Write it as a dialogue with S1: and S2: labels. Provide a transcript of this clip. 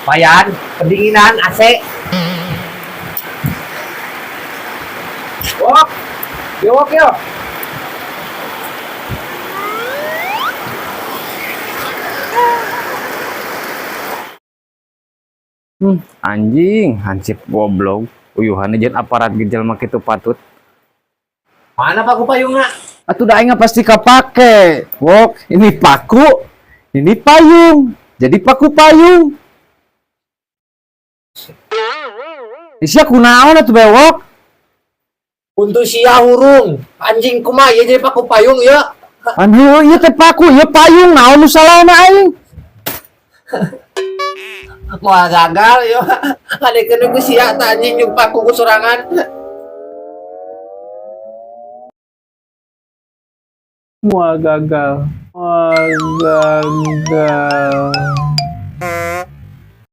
S1: Payan, pendinginan, AC. Wok, yuk, yuk.
S2: Anjing, hansip goblok. Uyuhannya jangan aparat ginjal mah kitu patut.
S1: Mana Pak Kupayungna?
S2: Atuh da aing pasti kapake. Wok, ini paku, ini payung. Jadi paku payung. Isia kunaon atuh bewok?
S1: Untuk sia hurung. Anjing kumaha ya jadi Pak Kupayung ya.
S2: Anu ieu teh paku, ieu payung. Naon nu salah na aing?
S1: Moal gagal ya. Ngadekeun ku sia tah anjing jeung paku ku sorangan.
S2: Mual gagal. Mual gagal.